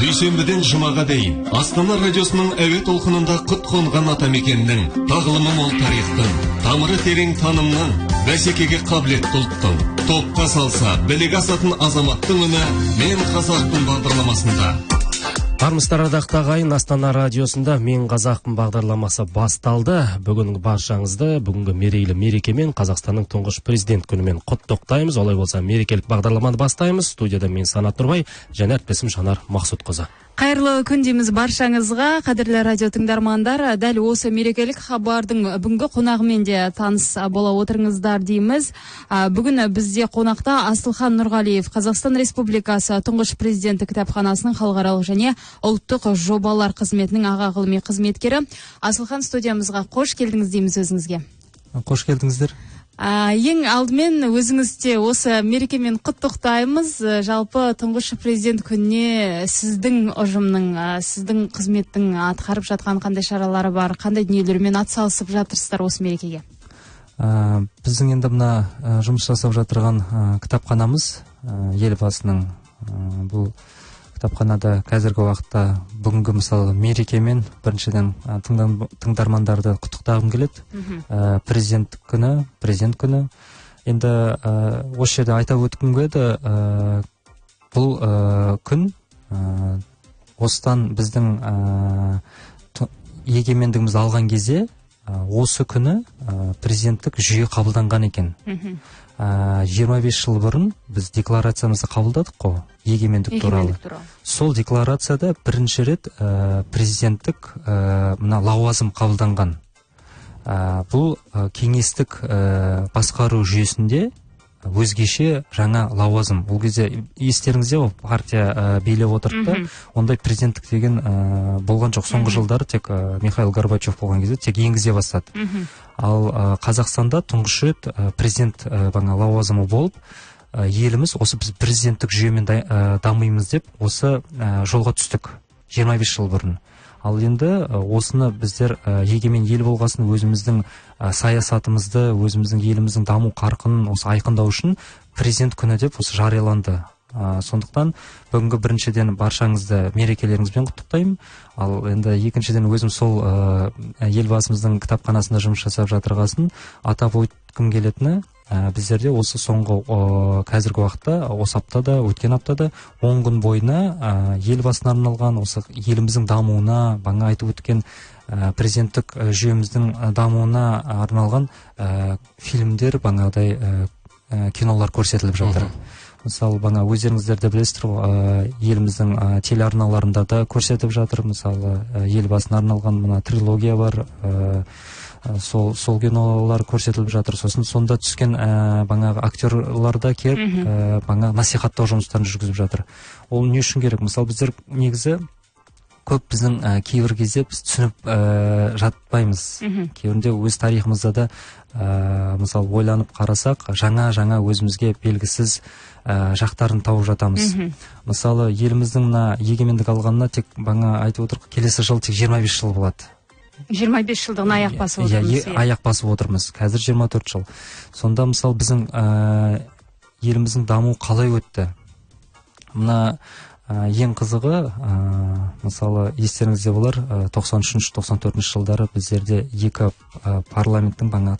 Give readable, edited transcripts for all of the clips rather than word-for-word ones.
Дүйсенбіден жұмаға дейін Астана радиосының әуе толқынында құт қонған атамекеннің, тағылымы мол тарихтың, тамыры терең танымның, бәсекеге қабілетті ұлттың, топқа салса білек асатын азаматтың үні «Мен қазақпын» бағдарламасында. Армысыздар ардақты ағайын, Астана радиосында «Мен қазақпын» бағдарламасы басталды. Бүгінгі баршаңызды бүгінгі мерейлі мерекемен, Қазақстанның тұңғыш президент күнімен құттықтаймыз. Олай болса, мерекелік бағдарламаны бастаймыз. Студияда мен Санат Нұрбай және әріптесім Жанар Мақсұтқызы. Қайырлы күн дейміз баршаңызға, қадірлі радио тыңдармандар. Дәл осы мерекелік хабардың бүгінгі қонағымен де таныс бола отырыңыздар дейміз. Бүгін бізде қонақта Асылхан Нұрғалиев, Қазақстан Республикасы тұңғыш президенті кітапханасының халықаралық және ұлттық жобалар қызметінің аға ғылыми қызметкері. Асылхан, студиямызға қош келдіңіз дейміз өзіңізге. Қош келдіңіздер. Ең алдымен өзіңізде осы мерекемен құттықтаймыз. Жалпы тұңғыш президент күніне сіздің ұжымның, сіздің қызметтің атқарып жатқан қандай шаралары бар, қандай дүниелермен атсалысып жатырсыздар осы мерекеге? Біздің енді мына жұмыс жасап жатырған кітапханамыз, елбасының бұл кітапханада қазіргі уақытта бүгінгі мысалы мерекемен біріншіден тыңдармандарды құттықтағым келеді. Президент күні. Енді осы жерде айта өткім келеді, бұл күн осыдан біздің егемендігімізді алған кезде осы күні президенттік жүйе қабылданған екен. 25 жыл бұрын біз декларациямызды қабылдадық қой, егемендік туралы. Сол декларацияда бірінші рет президенттік мына лауазым қабылданған. Бұл кеңестік басқару жүйесінде өзгеше жаңа лауазым. Ол кезде естеріңізде ғой, партия билеп отырды, ондай президенттік деген болған жоқ. Соңғы жылдары тек Михаил Горбачев болған кезде тек енгізе бастады. Ал Қазақстанда тұңғыш рет президент лауазымы болып, еліміз осы біз президенттік жүйемен дамимыз деп осы жолға түстік 25 жыл бұрын. Ал енді осыны біздер егемен ел болғасын өзіміздің саясатымызды, өзіміздің еліміздің даму қарқынын осы айқындау үшін президент күні деп осы жарияланды. Сондықтан бүгінгі біріншіден баршаңызды мерекелеріңізбен құттықтаймын. Ал енді екіншіден өзім сол елбасымыздың кітапханасында жұмыс жасап жатырғасын атап өткім келетіні, біздерде осы соңғы қазіргі уақытта, осы аптада, өткен аптада 10 күн бойына елбасына арналған, осы еліміздің дамуына, баңа айтып өткен президенттік жүйеміздің дамуына арналған фильмдер, бағадай кинолар көрсетіліп жатыр. Мысалы, өздеріңіздер де білесіздер ғой, еліміздің телеарналарында да көрсетіп жатыр. Мысалы, елбасына арналған мына трилогия бар, сол кинолар көрсетіліп жатыр. Сосын сонда түскен актерлар да келіп, насихаттау жұмыстарын жүргізіп жатыр. Ол не үшін керек? Мысалы, біздер негізі көп біздің кейбір кезде біз түсініп жатпаймыз. Кейбірінде өз тарихымызда да мысалы ойланып қарасақ, жаңа өзімізге белгісіз жақтарын тауып жатамыз. Мысалы, еліміздің егемендік алғанына тек айтып отырық, келесі жыл тек 25 жыл болады. 25 жылдығын аяқ басып отырмыз. Аяқ басып отырмыз. Қазір 24 жыл. Сонда мысалы біздің еліміздің даму қалай өтті? Мына ең қызығы, мысалы, естеріңізде болар, 93-94 жылдары біздерде екі парламенттің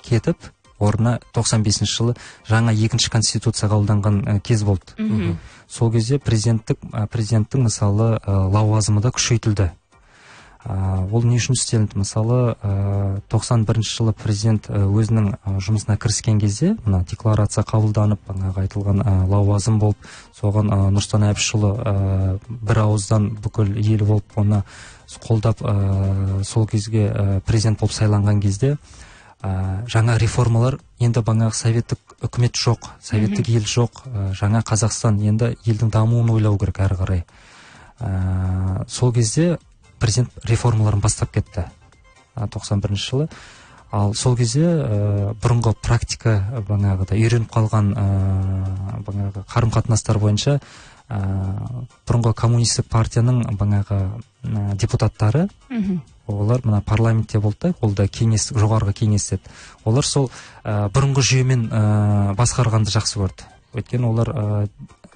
кетіп, орнына 95 жылы жаңа екінші конституция қабылданған кез болды. Сол кезде президенттің мысалы лауазымы да күшейтілді. Ол не үшін істелінді? Мысалы, 91 жылы президент өзінің жұмысына кіріскен кезде, декларация қабылданып, айтылған лауазым болып, соған Нұрсұлтан Әбішұлы бір ауыздан бүкіл ел болып, оны қолдап, сол кезге президент болып сайланған кезде, жаңа реформалар, енді советтік үкімет жоқ, советтік ел жоқ, жаңа Қазақстан, енді елдің дамуын ойлау керек әрі қарай. Сол кезде президент реформаларын бастап кетті 91 жылы. Ал сол кезде бұрынғы практика үйреніп қалған қарым-қатынастар бойынша бұрынғы коммунистік партияның депутаттары, олар парламентте болды, ол да жоғарғы кеңес еді. Олар сол бұрынғы жүйемен басқарғанды жақсы көрді. Өйткені олар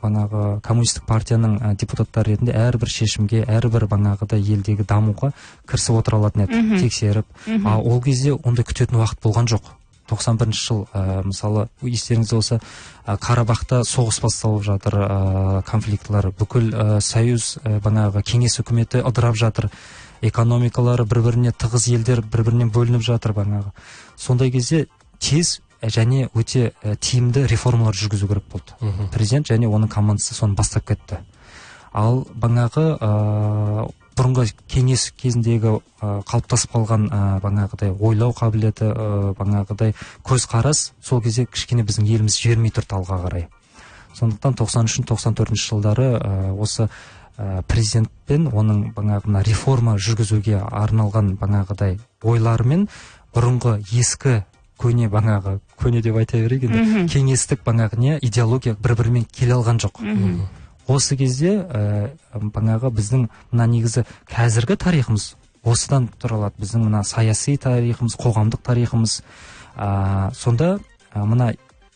бағанағы коммунистік партияның депутаттары ретінде әрбір шешімге, әрбір бағанағыдай елдегі дамуға кірісіп отыра алатын еді, тексеріп. Ол кезде ондай күтетін уақыт болған жоқ. 91 жыл, мысалы, естеріңізде болса, Қарабақта соғыс басталып жатыр, конфликтлар, бүкіл союз, бағанағы кеңес үкіметі ыдырап жатыр, экономикалары бір-біріне тығыз, елдер бір-бірінен бөлініп жатыр бағанағы. Сондай кезде тез және өте тиімді реформалар жүргізу керек болды. Президент және оның командасы соны бастап кетті. Ал бағанағы бұрынғы кеңес кезіндегі қалыптасып қалған бағанағыдай ойлау қабілеті, бағанағыдай көзқарас сол кезде кішкене біздің еліміз жібермей тұрды алға қарай. Сондықтан 93-94 жылдары осы президентпен оның бағанағы реформа жүргізуге арналған бағанағыдай ойларымен бұрынғы ескі көне деп айта берейік енді, кеңестік бағанағы идеология бір-бірімен келе алған жоқ. Осы кезде бағанағы біздің мына негізі қазіргі тарихымыз осыдан тұралады. Біздің мына саяси тарихымыз, қоғамдық тарихымыз. Сонда мына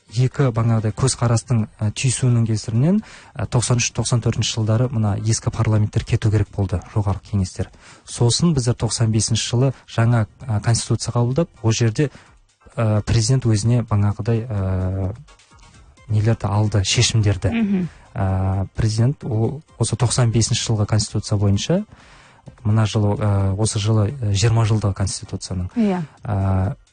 екі бағанағыдай көзқарастың түйісуінің кесірінен 93-94 жылдары мына ескі парламенттер кету керек болды, жоғарғы кеңестер. Сосын біздер 95 жылы жаңа конституция қабылдап, ол жерде президент өзіне бағанағыдай нелерді алды, шешімдерді. Президент осы 95 жылғы конституция бойынша, мына жылы, осы жылы 20 жылдағы конституцияның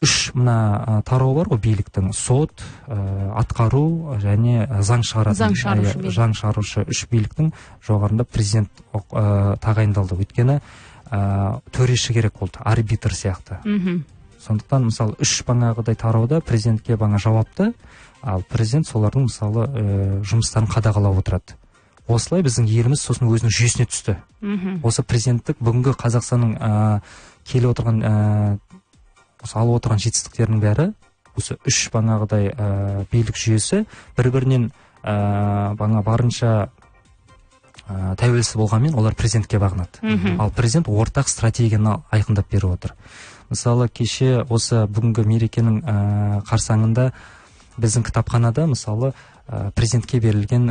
3 мына тарау бар ғой биліктің: сот, атқару және заң шығарушы 3 биліктің жоғарында президент тағайындалды. Өйткені төреші керек болды, арбитр сияқты. Сондықтан мысалы 3 бағанағыдай тарауда президентке бағана жауапты, ал президент солардың мысалы жұмыстарын қадағалап отырады. Осылай біздің еліміз сосын өзінің жүйесіне түсті. Осы президенттік бүгінгі Қазақстанның келе отырған, алып отырған жетістіктерінің бәрі осы 3 бағанағыдай билік жүйесі бір-бірінен барынша тәуелсіз болғанмен олар президентке бағынады. Ал президент ортақ стратегияны айқындап беріп отыр. Мысалы, кеше осы бүгінгі мерекенің қарсаңында біздің кітапханада мысалы президентке берілген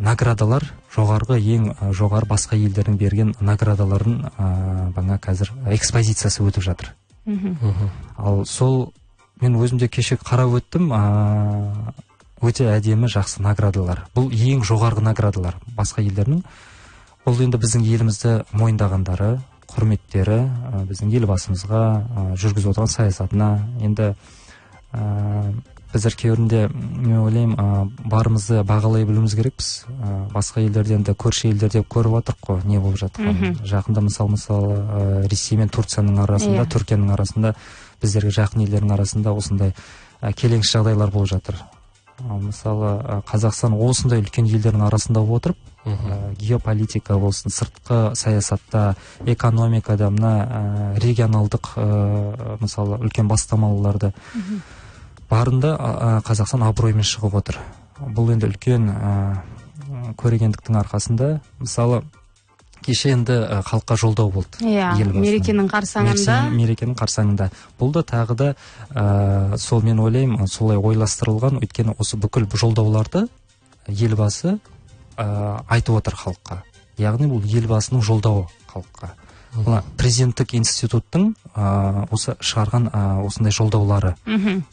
наградалар, ең жоғары басқа елдердің берген наградаларын бағана қазір экспозициясы өтіп жатыр. Ал сол мен өзімде кеше қарап өттім, өте әдемі, жақсы наградалар. Бұл ең жоғарғы наградалар басқа елдердің. Бұл енді біздің елімізді мойындағандары, құрметтері, біздің елбасымызға жүргізіп отырған саясатына. Енді біздер кейбірінде, мен ойлаймын, барымызды бағалай білуіміз керекпіз. Басқа елдерден де, көрші елдерде көріп отырық қой, не болып жатқанын. Жақында мысалы Ресей мен Турцияның арасында, Түркияның арасында, біздерге жақын елдердің арасында осындай келеңсіз жағдайлар болып жатыр. Мысалы Қазақстан осындай үлкен елдердің арасында отырып, геополитика болсын, сыртқы саясатта, экономикада, мына регионалдық мысалы үлкен бастамаларды барында Қазақстан абыроймен шығып отыр. Бұл енді үлкен көрегендіктің арқасында. Мысалы кеше енді халыққа жолдау болды. Мерекенің қарсаңында. Бұл да тағы да сол, мен ойлаймын, солай ойластырылған. Өйткені осы бүкіл жолдауларды елбасы айтып отыр халыққа. Яғни бұл елбасының жолдауы халыққа. Президенттік институттың осы шығарған осындай жолдаулары.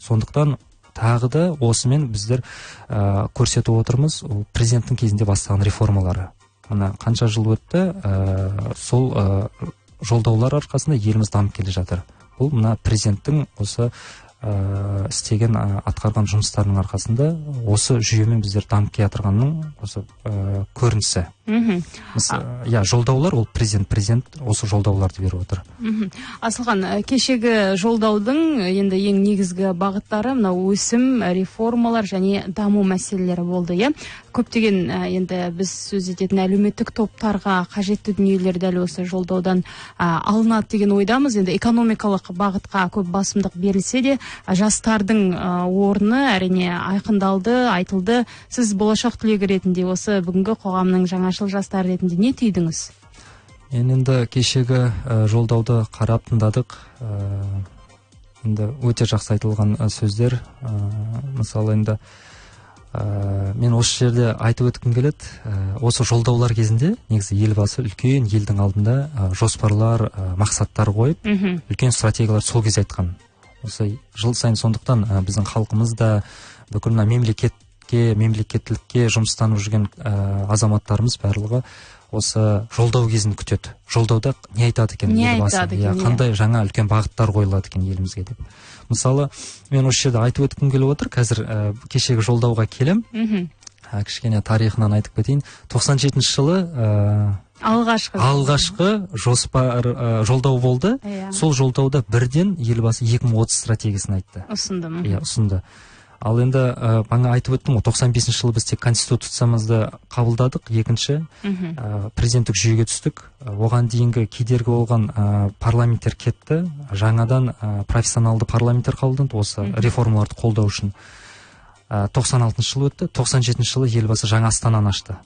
Сондықтан тағы да осымен біздер көрсетіп отырмыз президенттің кезінде бастаған реформалары. Мына қанша жыл өтті, сол жолдаулар арқасында еліміз дамып келе жатыр. Бұл мына президенттің осы істеген, атқарған жұмыстарының арқасында осы жүйемен біздер дамып келе жатырғанның осы көрінісі. Жолдаулар, ол президент осы жолдауларды беріп отыр. Асылхан, кешегі жолдаудың енді ең негізгі бағыттары мына өсім, реформалар және даму мәселелері болды. Көптеген енді біз сөз ететін әлеуметтік топтарға қажетті дүниелер дәл осы жолдаудан алынады деген ойдамыз. Енді экономикалық бағытқа көп басымдық берілсе де, жастардың орны әрине айқындалды, айтылды. Сіз болашақ түлегі ретінде осы бүгінгі қоғамның жаңашыл жастары ретінде не түйдіңіз? Енді кешегі жолдауды қарап тыңдадық. Енді өте жақсы айтылған сөздер. Мысалы енді Мен осы жерде айтып өткім келеді, осы жолдаулар кезінде негізі елбасы үлкен елдің алдында жоспарлар, мақсаттар қойып, үлкен стратегиялар сол кезде айтқан. Осы жыл сайын сондықтан біздің халқымыз да бүкіл мемлекеттілікке жұмыстанып жүрген азаматтарымыз барлығы осы жолдау кезін күтеді. Жолдауда не айтады екен елбасы, қандай жаңа үлкен бағыттар қойылады екен елімізге деп. Мысалы, мен осы жерде айтып өткім келіп отыр, қазір кешегі жолдауға келем. Кішкене тарихынан айтып кетейін. 97 жылы алғашқы жоспар жолдау болды. Сол жолдауда бірден елбасы 2030 стратегиясын айтты. Ұсынды. Ал енді баңа айтып өттім, 95 жылы біз тек конституциямызды қабылдадық, екінші президенттік жүйеге түстік. Оған дейінгі кедергі болған парламенттер кетті, жаңадан профессионалды парламенттер қабылданды осы реформаларды қолдау үшін. 96 жыл өтті, 97 жылы елбасы жаңа Астананы ашты.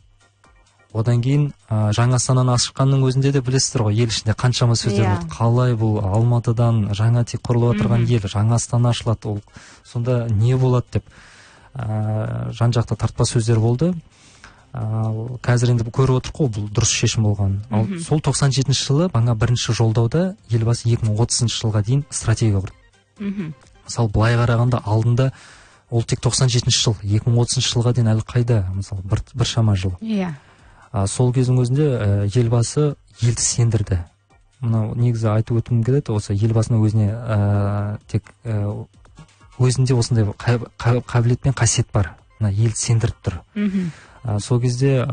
Одан кейін жаңа Астананы ашқанның өзінде де білесіздер ғой, ел ішінде қаншама сөздер болды. Қалай бұл Алматыдан жаңа тек құрылып отырған ел, жаңа Астана ашылады, ол сонда не болады деп жан-жақта тартпа сөздер болды. Қазір енді көріп отырық қой, бұл дұрыс шешім болған. Ал сол 97 жылы баңа бірінші жолдауда елбасы 2030 жылға дейін стратегия құрды. Мысалы, былай қарағанда алдында ол тек 97 жыл, 2030 жылға дейін әлі қайда, мысалы, бір шама жыл. Сол кездің өзінде елбасы елді сендірді. Мынау негізі айтып өткім келеді, осы елбасының өзіне тек өзінде осындай қабілет пен қасиет бар. Мына елді сендіріп тұр. Сол кезде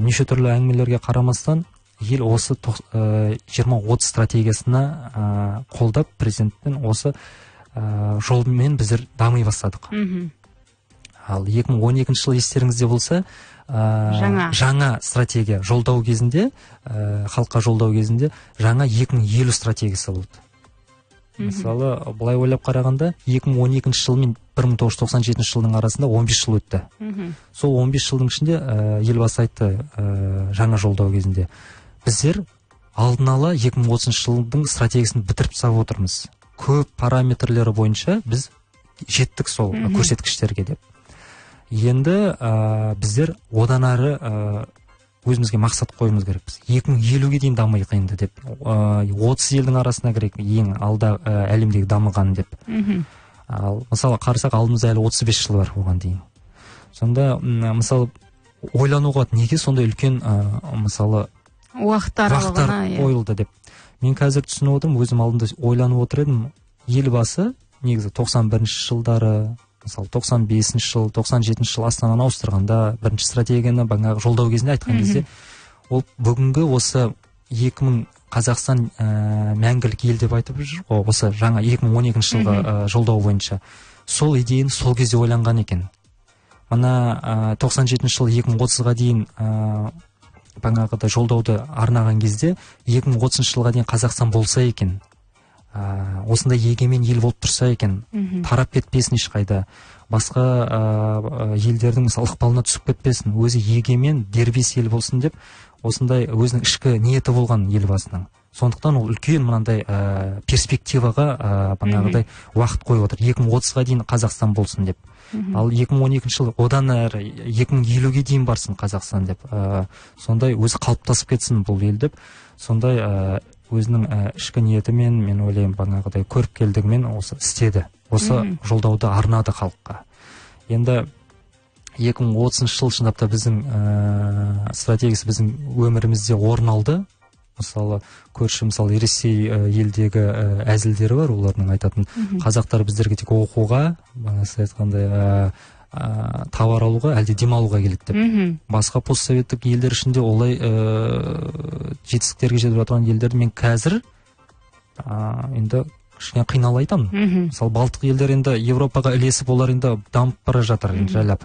неше түрлі әңгімелерге қарамастан ел осы 2030 стратегиясына қолдап президентпен осы жолмен біздер дамый бастадық. Ал 2012 жылы естеріңізде болса, жаңа стратегия жолдау кезінде, халыққа жолдау кезінде жаңа 2050 стратегиясы болды. Мысалы, былай ойлап қарағанда 2012 жыл мен 1997 жылдың арасында 15 жыл өтті. Сол 15 жылдың ішінде елбасы айтты жаңа жолдау кезінде, біздер алдын ала 2030 жылдың стратегиясын бітіріп тастап отырмыз. Көп параметрлері бойынша біз жеттік сол көрсеткіштерге деп. Енді біздер одан ары өзімізге мақсат қойымыз керекпіз. 2050-ге дейін дамайық енді деп. 30 елдің арасына керек, ең алда әлемдегі дамыған деп. Мысалы, қарасақ алдымызда әлі 35 жыл бар оған дейін. Сонда, мысалы, ойлануға неге сондай үлкен, мысалы, уақыттар қойылды деп. Мен қазір түсініп отырмын, өзім алдымда ойланып отыр едім, елбасы негізі 91 жылдары, мысалы 95 жыл, 97 жыл Астананы ауыстырғанда, бірінші стратегияны бағанағы жолдау кезінде айтқан кезде, ол бүгінгі осы 2000 Қазақстан мәңгілік ел деп айтып жүр, осы жаңа 2012 жылғы жолдау бойынша. Сол идеяны сол кезде ойланған екен. Мына 97 жыл 2030-ға дейін бағанағыдай жолдауды арнаған кезде 2030 жылға дейін Қазақстан болса екен, осындай егемен ел болып тұрса екен, тарап кетпесін ешқайда, басқа елдердің мысалы ықпалына түсіп кетпесін, өзі егемен дербес ел болсын деп, осындай өзінің ішкі ниеті болған елбасының. Сондықтан ол үлкен мынандай перспективаға бағанағыдай уақыт қойып отыр. 2030-ға дейін Қазақстан болсын деп. Ал 2012 жылы одан әрі 2050-ге дейін барсын Қазақстан деп. Сондай өзі қалыптасып кетсін бұл ел деп. Сондай өзінің ішкі ниетімен, мен ойлаймын, бағанағыдай көріпкелдігімен осы істеді. Осы жолдауды арнады халыққа. Енді 2030 жыл шындап та біздің стратегиясы біздің өмірімізде орын алды. Мысалы, көрші, мысалы, Ресей елдегі әзілдері бар, олардың айтатын, қазақтар біздерге тек оқуға, бағанасы айтқандай, тауар алуға, әлде демалуға келеді деп. Басқа постсоветтік елдер ішінде олай жетістіктерге жетіп жатқан елдерді мен қазір енді кішкене қинала айтамын. Мысалы, Балтық елдер енді Европаға ілесіп, олар енді дамып бара жатыр, жайлап.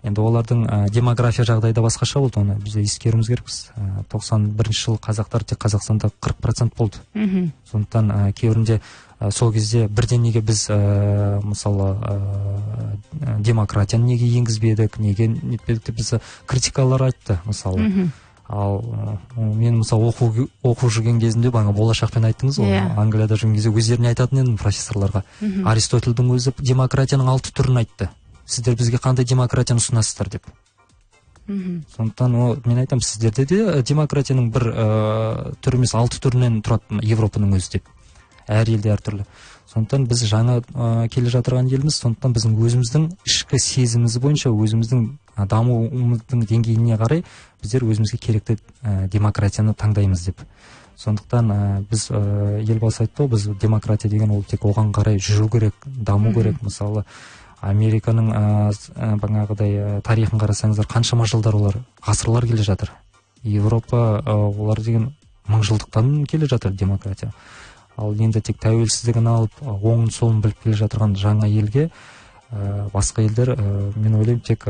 Енді олардың демография жағдайда басқаша болды, оны бізде ескеруіміз керекпіз. 91 жыл қазақтар тек Қазақстанда 40% болды. Сондықтан кейбірінде сол кезде бірден неге біз мысалы демократияны неге енгізбедік, неге нетпедік деп біз критикалар айтты, мысалы. Ал мен мысалы оқу жүрген кезінде бағана болашақпен айттыңыз ғой, Англияда жүрген кезде өздеріне айтатын едім профессорларға. Аристотельдің өзі демократияның 6 түрін айтты. сіздер бізге қандай демократияны ұсынасыздар деп. Сондықтан мен айтамын, сіздерде де демократияның бір түрі емес 6 түрінен тұрады Европаның өзі деп. Әр елде әртүрлі. Сондықтан біз жаңа келе жатырған елміз, сондықтан біздің өзіміздің ішкі сезіміміз бойынша, өзіміздің дамуымыздың деңгейіне қарай біздер өзімізге керекті демократияны таңдаймыз деп. Сондықтан біз елбасы айтты, біз демократия деген ол тек оған қарай жүру керек, даму керек. Мысалы Американың бағанағыдай тарихын қарасаңыздар, қаншама жылдар олар ғасырлар келе жатыр. Европа олар деген мыңжылдықтан келе жатыр демократия. Ал енді тек тәуелсіздігін алып, оңын солын біліп келе жатырған жаңа елге басқа елдер, мен ойлаймын, тек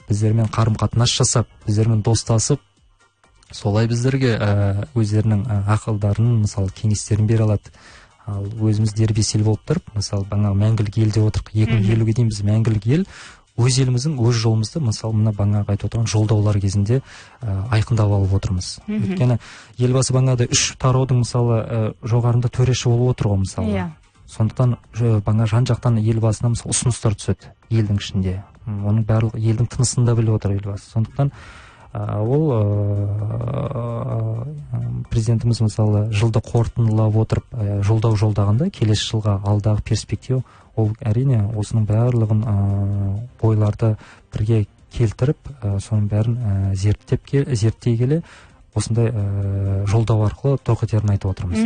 біздермен қарым-қатынас жасап, біздермен достасып, солай біздерге өздерінің ақылдарын, мысалы кеңестерін бере алады. Ал өзіміз дербес ел болып тұрып, мысалы мәңгілік елде отырық, 2050-ге дейін біз мәңгілік ел, өз еліміздің өз жолымызды, мысалы мына бағанағы айтып отырған жолдаулар кезінде айқындап алып отырмыз. Өйткені елбасы бағанағыдай 3 тараудың мысалы жоғарында төреші болып отыр ғой мысалы. Сондықтан жан-жақтан елбасына мысалы ұсыныстар түседі елдің ішінде. Оның барлық елдің тынысын да біліп отыр елбасы. Сондықтан ол президентіміз мысалы жылды қорытындылап отырып жолдау жолдағанда, келесі жылға алдағы перспектива, ол әрине осының барлығын ойларды бірге келтіріп, соның бәрін зерттей келе осындай жолдау арқылы тоқетерін айтып отырмыз.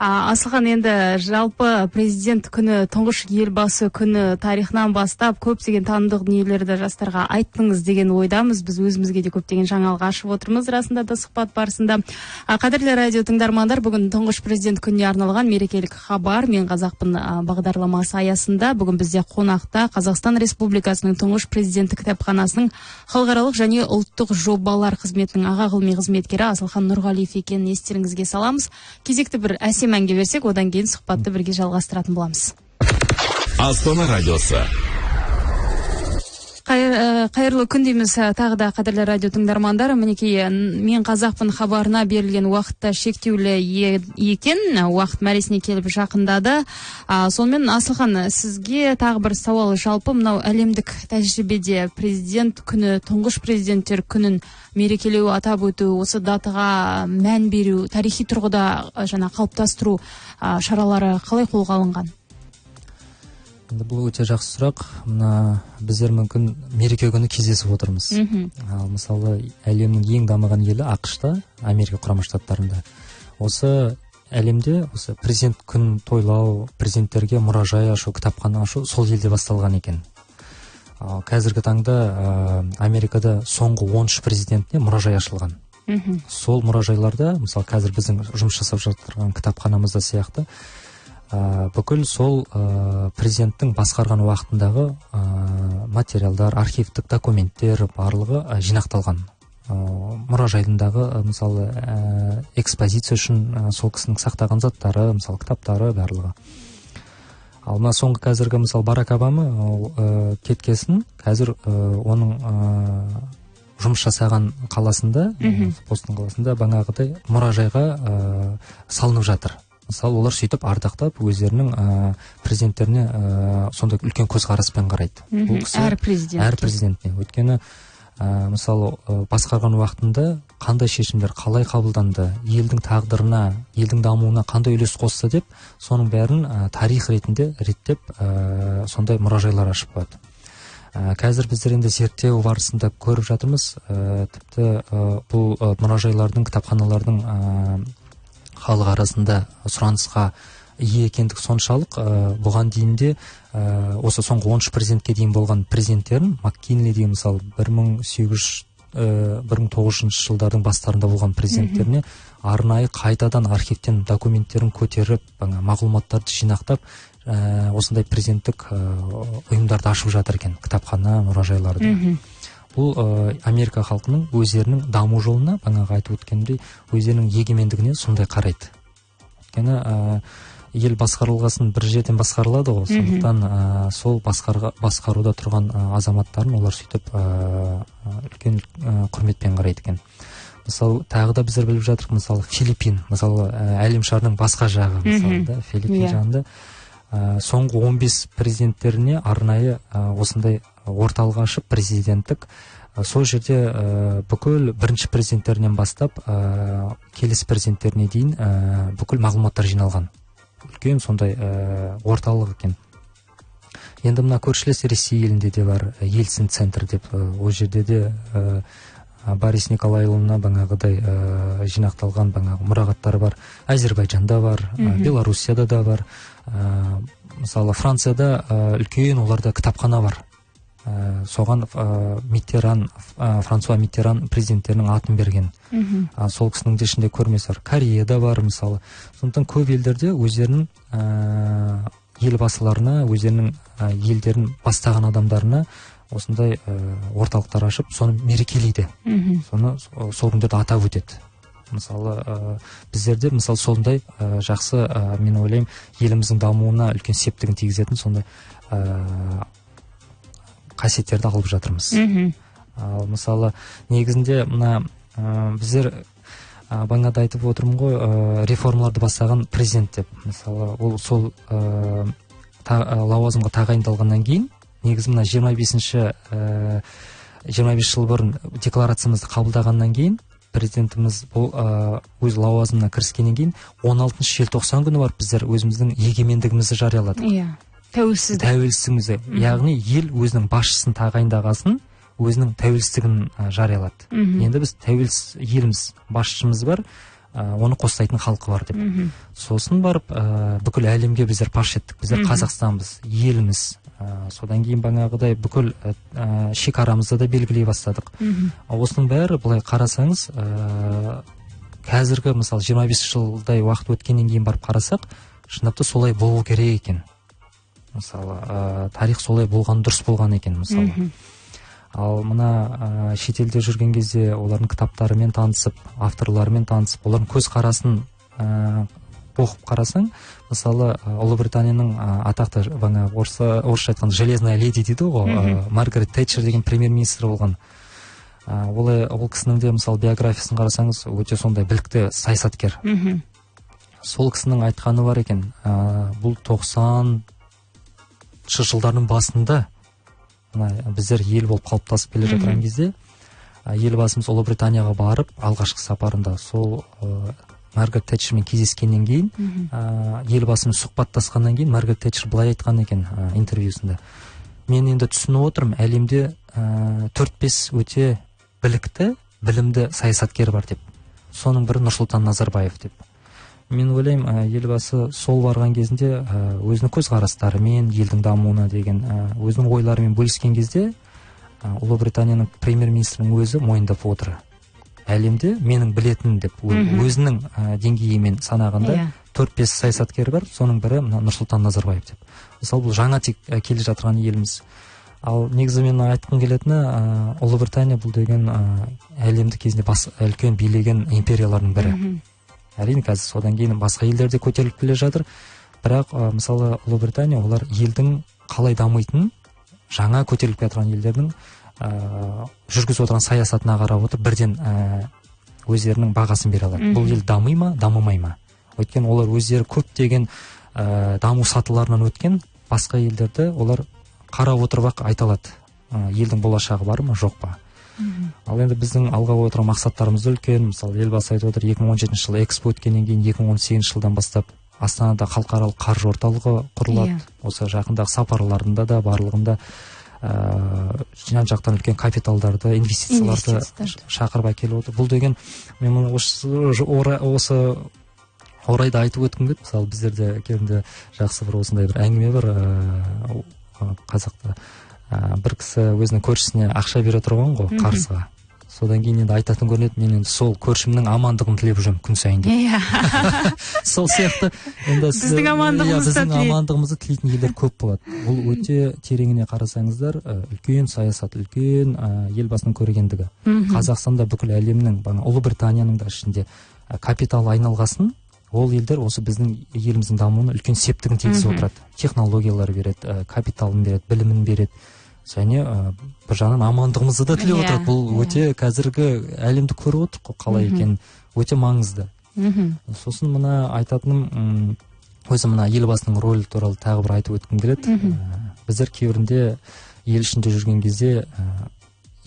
Асылхан, енді жалпы президент күні, тұңғыш елбасы күні тарихынан бастап көптеген танымдық дүниелерді жастарға айттыңыз деген ойдамыз. Біз өзімізге де көптеген жаңалық ашып отырмыз расында да сұхбат барысында. Қадірлі радио тыңдармандар, бүгін тұңғыш президент күніне арналған мерекелік хабар Мен қазақпын бағдарламасы аясында бүгін бізде қонақта Қазақстан Республикасының тұңғыш президенті кітапханасының халықаралық және ұлттық жобалар қызметінің аға ғылыми қызметкері Асылхан Нұрғалиев екенін естеріңізге саламыз. Кезекті бір әсем әнге берсек, одан кейін сұхбатты бірге жалғастыратын боламыз. Астана радиосы. Қайырлы күн дейміз тағы да қадірлі радио тыңдармандар. Мінекей Мен қазақпын хабарына берілген уақытта шектеулі екен, уақыт мәресіне келіп жақындады. Сонымен Асылхан, сізге тағы бір сауал. Жалпы мынау әлемдік тәжірибеде президент күні, тұңғыш президенттер күнін мерекелеу, атап өту, осы датаға мән беру, тарихи тұрғыда қалыптастыру шаралары қалай қолға алынған? Бұл өте жақсы сұрақ. Біздер мүмкін мереке күні кездесіп отырмыз. Мысалы, әлемнің ең дамыған елі ақш-та, Америка құрама штаттарында. Осы әлемде осы президент күн тойлау, президенттерге мұражай ашу, кітапхана ашу сол елде басталған екен. Қазіргі таңда Америкада соңғы 13 президентіне мұражай ашылған. Сол мұражайларда, мысалы қазір біздің жұмыс жасап жатырған кітапханамызда сияқты, бүкіл сол президенттің басқарған уақытындағы материалдар, архивтік документтер барлығы жинақталған. Мұражайындағы мысалы экспозиция үшін сол кісінің сақтаған заттары, мысалы кітаптары барлығы. Ал мына соңғы қазіргі мысалы Барак Обама кеткесін, қазір оның жұмыс жасаған қаласында, Бостон қаласында бағанағыдай мұражайға салынып жатыр. Мысалы, олар сөйтіп ардақтап, өздерінің президенттеріне сондай үлкен көзқараспен қарайды. Әр президентіне. Өйткені, мысалы, басқарған уақытында қандай шешімдер, қалай қабылданды, елдің тағдырына, елдің дамуына қандай үлес қосты деп, соның бәрін тарих ретінде реттеп, сондай мұражайлар ашып қояды. Қазір біздер енді зерттеу барысында көріп жатырмыз, тіпті бұл мұражайлардың, кітапханалардың халық арасында сұранысқа ие екендік соншалық, бұған дейінде осы соңғы 13 президентке дейін болған президенттерін, Маккинли деген мысалы 1900 жылдардың бастарында болған президенттеріне арнайы қайтадан архивтен документтерін көтеріп, мағлұматтарды жинақтап, осындай президенттік ұйымдарды ашып жатыр екен, кітапхана, мұражайларды. Бұл Америка халқының өздерінің даму жолына, бағанағы айтып өткендей, өздерінің егемендігіне сондай қарайды. Өйткені ел басқарылғасын бір жерден басқарылады ғой, сондықтан сол басқаруда тұрған азаматтарын олар сөйтіп үлкен құрметпен қарайды екен. Мысалы, тағы да біздер біліп жатырмыз, мысалы, Филиппин, мысалы, әлем шарының басқа жағы, мысалы, Филиппин жағында соңғы 15 президенттеріне арнайы осындай орталық ашып президенттік, сол жерде бүкіл бірінші президенттерінен бастап келесі президенттеріне дейін бүкіл мағлұматтар жиналған. Үлкен сондай орталық екен. Енді мына көршілес Ресей елінде де бар Ельцин центр деп, ол жерде де Борис Николайұлына бағанағыдай жинақталған бағанағы мұрағаттары бар. Әзербайжанда бар, Белоруссияда да бар. Мысалы Францияда үлкен оларда кітапхана бар. Соған Франсуа Миттеран президенттерінің атын берген. Сол кісінің де ішінде көрмесі бар. Кореяда бар мысалы. Сондықтан көп елдерде өздерінің елбасыларына, өздерінің елдерін бастаған адамдарына осындай орталықтар ашып, соны мерекелейді. Соны сол күндерді атап өтеді. Мысалы біздерде мысалы сондай жақсы, мен ойлаймын, еліміздің дамуына үлкен септігін тигізетін сондай қасиеттерді алып жатырмыз. Мысалы негізінде мына біздер бағанада айтып отырмын ғой, реформаларды бастаған президент деп. Мысалы ол сол лауазымға тағайындалғаннан кейін, негізі мына 25 жыл бұрын декларациямызды қабылдағаннан кейін, президентіміз өз лауазымына кіріскеннен кейін 16 желтоқсан күні барып біздер өзіміздің егемендігімізді жарияладық. Тәуелсіздігімізді, яғни ел өзінің басшысын тағайындағасын өзінің тәуелсіздігін жариялады. Енді біз тәуелсіз еліміз, басшымыз бар, оны қостайтын халқы бар деп. Сосын барып бүкіл әлемге біздер паш еттік. Біздер Қазақстанбыз, еліміз. Содан кейін бағанағыдай бүкіл шекарамызды да белгілей бастадық. Осының бәрі былай қарасаңыз, қазіргі мысалы 25 жылдай уақыт өткеннен кейін барып қарасақ, шындапты солай болу керек екен. Мысалы тарих солай болған, дұрыс болған екен мысалы. Ал мына шетелде жүрген кезде олардың кітаптарымен танысып, авторларымен танысып, олардың көзқарасын оқып қарасаң, мысалы Ұлыбританияның атақты орысша айтқан железная леди дейді ғой, Маргарет Тэтчер деген премьер-министр болған. Ол кісінің де мысалы биографиясын қарасаңыз, өте сондай білікті саясаткер. Сол кісінің айтқаны бар екен, бұл 90 жылдардың басында біздер ел болып қалыптасып келе жатқан кезде елбасымыз Ұлыбританияға барып, алғашқы сапарында сол Маргарет Тэтчермен кездескеннен кейін, елбасымыз сұхбаттасқаннан кейін Маргарет Тэтчер былай айтқан екен интервьюсында: мен енді түсініп отырмын, әлемде 4-5 өте білікті, білімді саясаткер бар деп. Соның бірі Нұрсұлтан Назарбаев деп. Мен ойлаймын, елбасы сол барған кезінде өзінің көзқарастарымен елдің дамуына деген өзінің ойларымен бөліскен кезде Ұлыбританияның премьер-министрінің өзі мойындап отыр. Әлемде менің білетінім деп өзінің деңгейімен санағанда 4-5 саясаткер бар, соның бірі Нұрсұлтан Назарбаев деп. Мысалы бұл жаңа тек келе жатқан еліміз. Ал негізі мен айтқым келетіні, Ұлыбритания бұл деген әлемді кезінде үлкен билеген империялардың бірі. Әрине қазір содан кейін басқа елдерде көтеріліп келе жатыр. Бірақ мысалы Ұлыбритания олар елдің қалай дамитынын, жаңа көтеріліп келе жатқан елдердің жүргізіп отырған саясатына қарап отыр, бірден өздерінің бағасын бере алады. Бұл ел дамый ма, дамымай ма? Өйткені олар өздері көптеген даму сатыларынан өткен басқа елдерді олар қарап отырып айта алады. Елдің болашағы бар ма, жоқ па? Ал енді біздің алға отырған мақсаттарымыз үлкен. Мысалы елбасы айтып отыр, 2017 жылы экспо өткеннен кейін 2018 жылдан бастап Астанада халықаралық қаржы орталығы құрылады. Осы жақындағы сапарларында да барлығында жан-жақтан үлкен капиталдарды, инвестицияларды шақырып әкеліп отыр. Бұл деген мен осы орайда айтып өткім келді. Мысалы біздерде кемінде жақсы бір осындай бір әңгіме бар қазақта. Бір кісі өзінің көршісіне ақша бере тұрған ғой, қарызға. Содан кейін енді айтатын көрінеді, мен енді сол көршімнің амандығын тілеп жүрмін күн сайын деп. Сол сияқты біздің амандығымызды тілейтін елдер көп болады. Бұл өте тереңіне қарасаңыздар, үлкен саясат, үлкен елбасының көргендігі. Қазақстанда бүкіл әлемнің, Ұлыбританияның да ішінде капитал айналғасын, ол елдер осы біздің еліміздің дамуына үлкен септігін тигізіп отырады. Технологиялар береді, капиталын береді, білімін береді. Және бір жағынан амандығымызды да тілеп отырады. Бұл өте қазіргі әлемді көріп отырық қой қалай екенін, өте маңызды. Сосын мына айтатыным, өзім мына елбасының рөлі туралы тағы бір айтып өткім келеді. Біздер кейбірінде ел ішінде жүрген кезде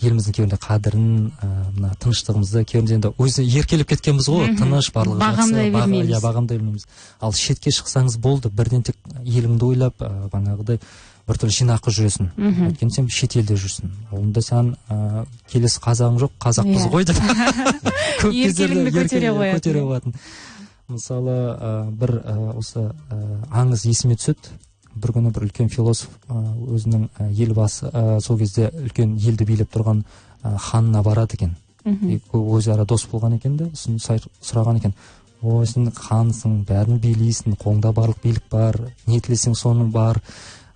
еліміздің кейбірінде қадірін, мына тыныштығымызды кейбірінде енді өзі еркелеп кеткенбіз ғой, тыныш, барлығы бағамдай бермейміз. Бағамдай бермейміз. Ал шетке шықсаңыз болды, бірден тек еліңді ойлап, бағанағыдай біртүрлі жинақы жүресің. Өйткені сен шет елде жүрсің. Онда сен келесі қазағың жоқ, қазақпыз ғой деп. Еркелігіңді көтере қоятын. Мысалы, бір осы аңыз есіме түседі. Бір күні бір үлкен философ өзінің елбасы сол кезде үлкен елді билеп тұрған ханына барады екен. Өзара дос болған екен де, сұраған екен: ой, сен хансың, бәрін билейсің, қолыңда барлық билік бар, не тілесең соны бар,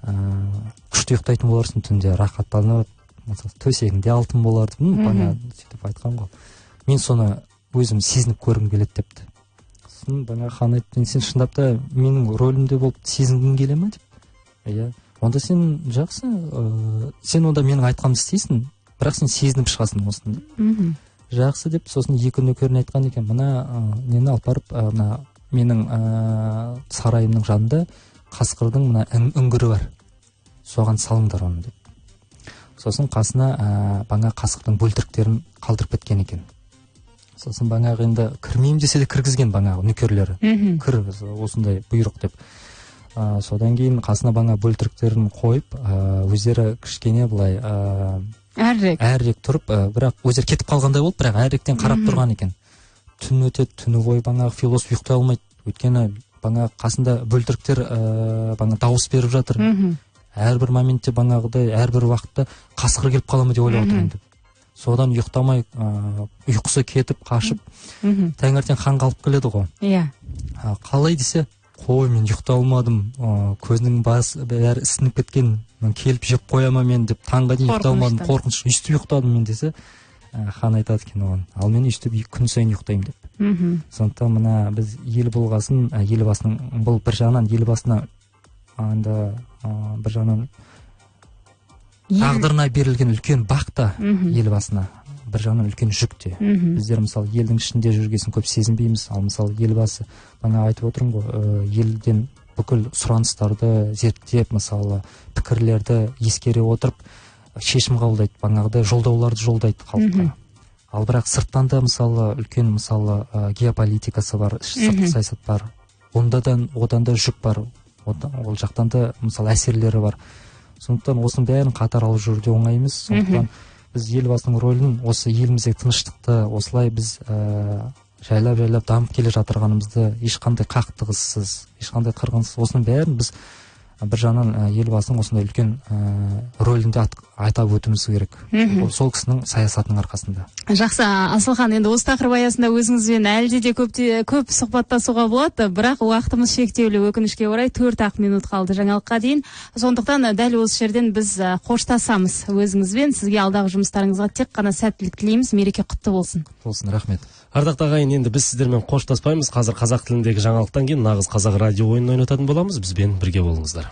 күшті ұйықтайтын боларсың, түнде рахаттанып, төсегіңде алтын болар деп сөйтіп айтқан ғой. Мен соны өзім сезініп көргім келеді депті. Бана хан айтты: сен шындап та менің рөлімде болып сезінгің келе ме деп. Иә, онда сен жақсы, сен онда менің айтқанымды істейсің, бірақ сен сезініп шығасың осыны. Жақсы деп, сосын екі нөкеріне айтқан екен: мына нені алып барып, мына менің сарайымның жанында қасқырдың мына үңгірі бар, соған салыңдар оны деп. Сосын қасына баңа қасқырдың бөлтіріктерін қалдырып кеткен екен. Сосын бағанағы енді кірмеймін десе де кіргізген бағанағы нөкерлері. Кір, осындай бұйрық деп. Содан кейін қасына бағана бөлтіріктерін қойып, өздері кішкене былай әрірек тұрып, бірақ өздері кетіп қалғандай болып, бірақ әріректен қарап тұрған екен. Түн өтеді, түні бойы бағанағы философ ұйықтай алмайды. Өйткені бағанағы қасында бөлтіріктер бағана дауыс беріп жатыр. Әрбір моментте бағанағыдай, әрбір уақытта қасқыр келіп қала ма деп ойлап отырмын деп. Содан ұйықтамай, ұйқысы кетіп, қашып, таңертең хан қалып келеді ғой. Иә. Қалай десе: қой, мен ұйықтай алмадым, көзінің басы бәрі ісініп кеткен, келіп жеп қояма мен деп, таңға дейін ұйықтай алмадым, қорқыныш, өйстіп ұйықтадым мен десе, хан айтады екен оған: ал мен өйстіп күн сайын ұйықтаймын деп. Сондықтан мына біз ел болғасын, елбасының, бұл бір жағынан елбасына бір жағынан тағдырына берілген үлкен бақ та елбасына, бір жағынан үлкен жүк те. Біздер мысалы елдің ішінде жүргесін көп сезінбейміз. Ал мысалы елбасы, бана айтып отырмын ғой, елден бүкіл сұраныстарды зерттеп, мысалы пікірлерді ескере отырып шешім қабылдайды, бағанағыдай жолдауларды жолдайды халыққа. Ал бірақ сырттан да мысалы үлкен мысалы геополитикасы бар, сыртқы саясат бар. Одан да жүк бар. Ол жақтан да мысалы әсерлері бар. Сондықтан осының бәрін қатар алып жүруде оңай емес. Сондықтан біз елбасының рөлін осы еліміздегі тыныштықты осылай біз жайлап дамып келе жатырғанымызды ешқандай қақтығыссыз, ешқандай қырғынсыз, осының бәрін біз бір жағынан елбасының осындай үлкен рөлінде айтап өтуіміз керек. Сол кісінің саясатының арқасында. Жақсы, Асылхан, енді осы тақырып аясында өзіңізбен әлде де көп сұхбаттасуға болады, бірақ уақытымыз шектеулі, өкінішке орай 4 минут қалды жаңалыққа дейін. Сондықтан дәл осы жерден біз қоштасамыз өзіңізбен. Сізге алдағы жұмыстарыңызға тек қана сәттілік тілейміз. Мереке құтты болсын. Болсын, рахмет. Ардақты ағайын, енді біз сіздермен қоштаспаймыз. Қазір қазақ тіліндегі жаңалықтан кейін нағыз қазақ радио ойынын ойнататын боламыз. Бізбен бірге болыңыздар.